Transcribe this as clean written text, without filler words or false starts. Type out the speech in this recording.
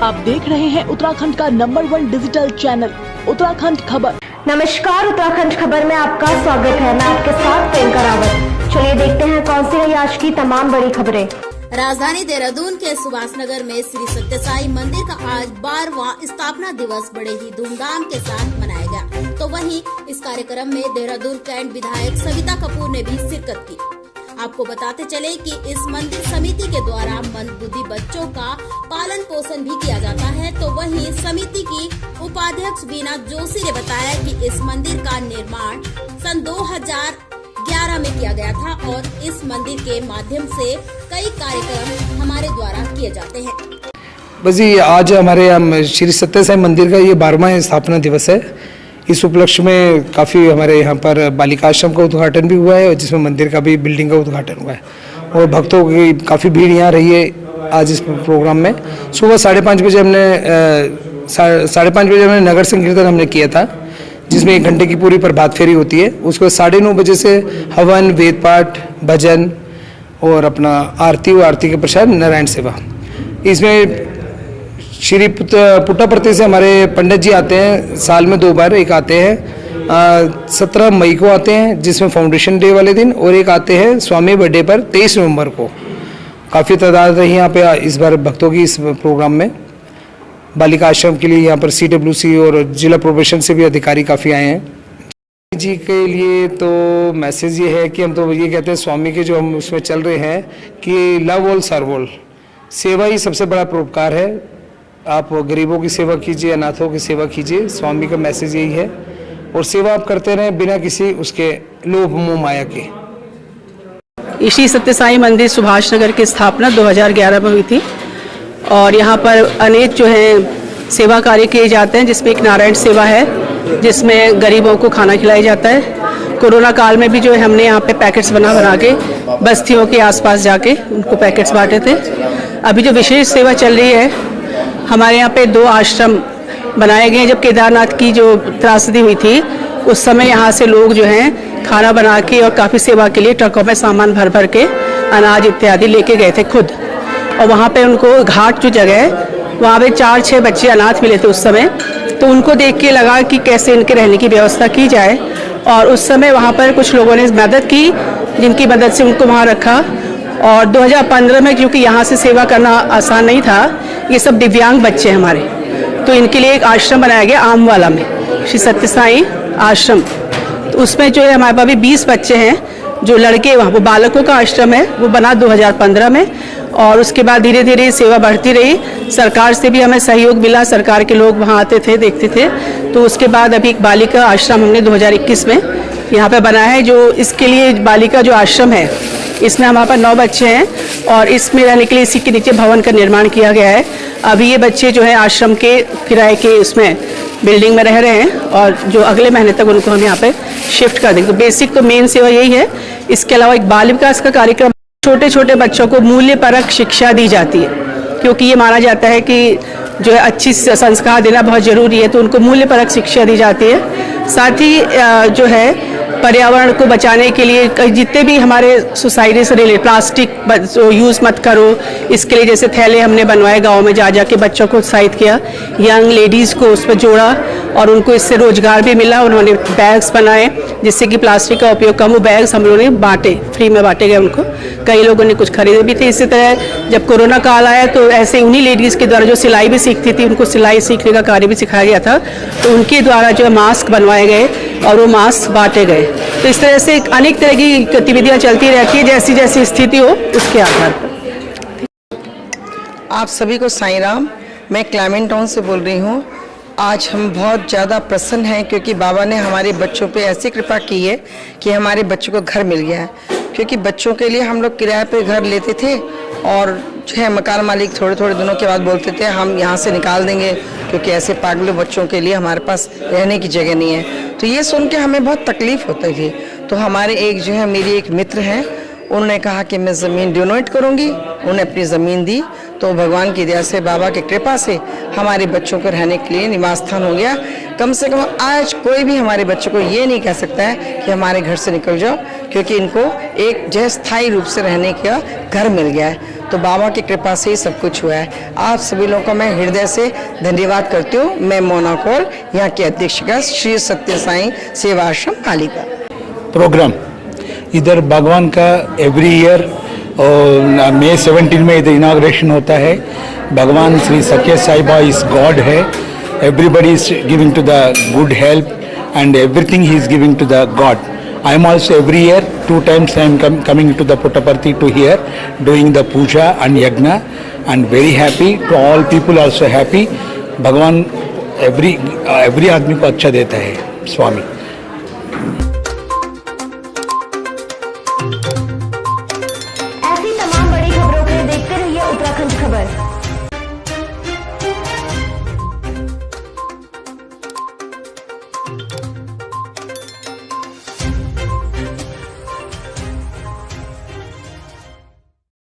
आप देख रहे हैं उत्तराखंड का नंबर 1 डिजिटल चैनल उत्तराखंड खबर। नमस्कार, उत्तराखंड खबर में आपका स्वागत है। मैं आपके साथ प्रियंका रावत। चलिए देखते हैं कौन सी रही आज की तमाम बड़ी खबरें। राजधानी देहरादून के सुभाष नगर में श्री सत्य साई मंदिर का आज 12वां स्थापना दिवस बड़े ही धूमधाम के साथ मनाया गया। तो वहीं इस कार्यक्रम में देहरादून कैंट विधायक सविता कपूर ने भी शिरकत की। आपको बताते चले कि इस मंदिर समिति के द्वारा मंदबुद्धि बच्चों का पालन पोषण भी किया जाता है। तो वहीं समिति की उपाध्यक्ष बीना जोशी ने बताया कि इस मंदिर का निर्माण सन 2011 में किया गया था और इस मंदिर के माध्यम से कई कार्यक्रम हमारे द्वारा किए जाते हैं। बस ये आज हमारे श्री सत्य साई मंदिर का ये 12वां स्थापना दिवस है। इस उपलक्ष्य में काफ़ी हमारे यहाँ पर बालिका आश्रम का उद्घाटन भी हुआ है और जिसमें मंदिर का भी बिल्डिंग का उद्घाटन हुआ है और भक्तों की काफ़ी भीड़ यहाँ रही है। आज इस प्रोग्राम में सुबह 5:30 बजे हमने नगर संकीर्तन हमने किया था, जिसमें 1 घंटे की पूरी प्रभात फेरी होती है। उसके बाद 9:30 बजे से हवन, वेद पाठ, भजन और अपना आरती व आरती के प्रसाद नारायण सेवा। इसमें श्री पुट्टापर्थी से हमारे पंडित जी आते हैं, साल में 2 बार। एक आते हैं 17 मई को आते हैं जिसमें फाउंडेशन डे वाले दिन, और एक आते हैं स्वामी बर्थडे पर 23 नवंबर को। काफ़ी तादाद रही यहाँ पे इस बार भक्तों की इस प्रोग्राम में। बालिका आश्रम के लिए यहाँ पर CWC और जिला प्रोबेशन से भी अधिकारी काफ़ी आए हैं। जी के लिए तो मैसेज ये है कि हम तो ये कहते हैं स्वामी के जो हम उसमें चल रहे हैं कि लव ऑल सर्व ऑल, सेवा ही सबसे बड़ा परोपकार है। आप गरीबों की सेवा कीजिए, अनाथों की सेवा कीजिए। स्वामी का मैसेज यही है और सेवा आप करते रहें बिना किसी उसके लोभ मोह माया के। श्री सत्य साई मंदिर सुभाष नगर की स्थापना 2011 में हुई थी और यहाँ पर अनेक जो है सेवा कार्य किए जाते हैं, जिसमें एक नारायण सेवा है जिसमें गरीबों को खाना खिलाया जाता है। कोरोना काल में भी जो है हमने यहाँ पे पैकेट्स बना के बस्तियों के आसपास जाके उनको पैकेट्स बांटे थे। अभी जो विशेष सेवा चल रही है, हमारे यहाँ पे 2 आश्रम बनाए गए हैं। जब केदारनाथ की जो त्रासदी हुई थी उस समय यहाँ से लोग जो हैं खाना बना के और काफ़ी सेवा के लिए ट्रकों में सामान भर भर के अनाज इत्यादि लेके गए थे खुद। और वहाँ पे उनको घाट जो जगह है वहाँ पे 4-6 बच्चे अनाथ मिले थे उस समय। तो उनको देख के लगा कि कैसे इनके रहने की व्यवस्था की जाए और उस समय वहाँ पर कुछ लोगों ने मदद की, जिनकी मदद से उनको वहाँ रखा। और 2015 में, क्योंकि यहाँ से सेवा करना आसान नहीं था, ये सब दिव्यांग बच्चे हमारे, तो इनके लिए एक आश्रम बनाया गया आमवाला में, श्री सत्य साई आश्रम। तो उसमें जो है हमारे पास भी 20 बच्चे हैं जो लड़के, वहाँ वो बालकों का आश्रम है, वो बना 2015 में। और उसके बाद धीरे धीरे सेवा बढ़ती रही। सरकार से भी हमें सहयोग मिला, सरकार के लोग वहाँ आते थे, देखते थे। तो उसके बाद अभी एक बालिका आश्रम हमने 2021 में यहाँ पे बनाया है। जो इसके लिए बालिका जो आश्रम है, इसमें हमारे पास 9 बच्चे हैं और इसमें रहने के लिए इसी के नीचे भवन का निर्माण किया गया है। अभी ये बच्चे जो है आश्रम के किराए के उसमें बिल्डिंग में रह रहे हैं और जो अगले महीने तक उनको हम यहाँ पे शिफ्ट कर देंगे। तो बेसिक तो मेन सेवा यही है। इसके अलावा एक बाल विकास का कार्यक्रम, छोटे छोटे बच्चों को मूल्यपरक शिक्षा दी जाती है, क्योंकि ये माना जाता है कि जो है अच्छी संस्कार देना बहुत ज़रूरी है, तो उनको मूल्यपरक शिक्षा दी जाती है। साथ ही जो है पर्यावरण को बचाने के लिए जितने भी हमारे सोसाइटी से रिलेटेड प्लास्टिक यूज़ मत करो, इसके लिए जैसे थैले हमने बनवाए गांव में जा के बच्चों को उत्साहित किया, यंग लेडीज़ को उस पर जोड़ा और उनको इससे रोजगार भी मिला। उन्होंने बैग्स बनाए जिससे कि प्लास्टिक का उपयोग कम हो। बैग्स हम लोगों ने बांटे, फ्री में बांटे गए उनको, कई लोगों ने कुछ खरीदे भी थे। इसी तरह जब कोरोना काल आया तो ऐसे उन्हीं लेडीज़ के द्वारा जो सिलाई भी सीखती थी, उनको सिलाई सीखने का कार्य भी सिखाया गया था, तो उनके द्वारा जो मास्क बनवाए गए और वो मास्क बांटे गए। तो इस तरह से अनेक तरह की गतिविधियां चलती रहती है, जैसी जैसी स्थिति हो उसके आधार पर। आप सभी को साईं राम। मैं क्लाइमेट टाउन से बोल रही हूँ। आज हम बहुत ज़्यादा प्रसन्न हैं क्योंकि बाबा ने हमारे बच्चों पे ऐसी कृपा की है कि हमारे बच्चों को घर मिल गया है। क्योंकि बच्चों के लिए हम लोग किराए पे घर लेते थे और जो है मकान मालिक थोड़े थोड़े दिनों के बाद बोलते थे हम यहाँ से निकाल देंगे, क्योंकि ऐसे पागलों बच्चों के लिए हमारे पास रहने की जगह नहीं है। तो ये सुन के हमें बहुत तकलीफ़ होती थी। तो हमारे एक जो है मेरी एक मित्र हैं, उन्होंने कहा कि मैं ज़मीन डोनेट करूंगी। उन्होंने अपनी ज़मीन दी, तो भगवान की दया से, बाबा की कृपा से हमारे बच्चों को रहने के लिए निवास स्थान हो गया। कम से कम आज कोई भी हमारे बच्चों को ये नहीं कह सकता है कि हमारे घर से निकल जाओ, क्योंकि इनको एक जो स्थायी रूप से रहने का घर मिल गया है। तो बाबा की कृपा से ही सब कुछ हुआ है। आप सभी लोगों का मैं हृदय से धन्यवाद करती हूँ। मैं मोना कौल, यहाँ की अध्यक्षिका श्री सत्य साई सेवा आश्रम पालिका। प्रोग्राम इधर भगवान का एवरी ईयर मई 17 में इधर इनाग्रेशन होता है। भगवान श्री सत्य साई बाबा इज गॉड है। Everybody is giving to the good help and everything he is giving to the God. I am also every year 2 times I am coming to the Puttaparthi to here doing the puja and yagna and very happy to all people also happy. भगवान every आदमी को अच्छा देता है स्वामी।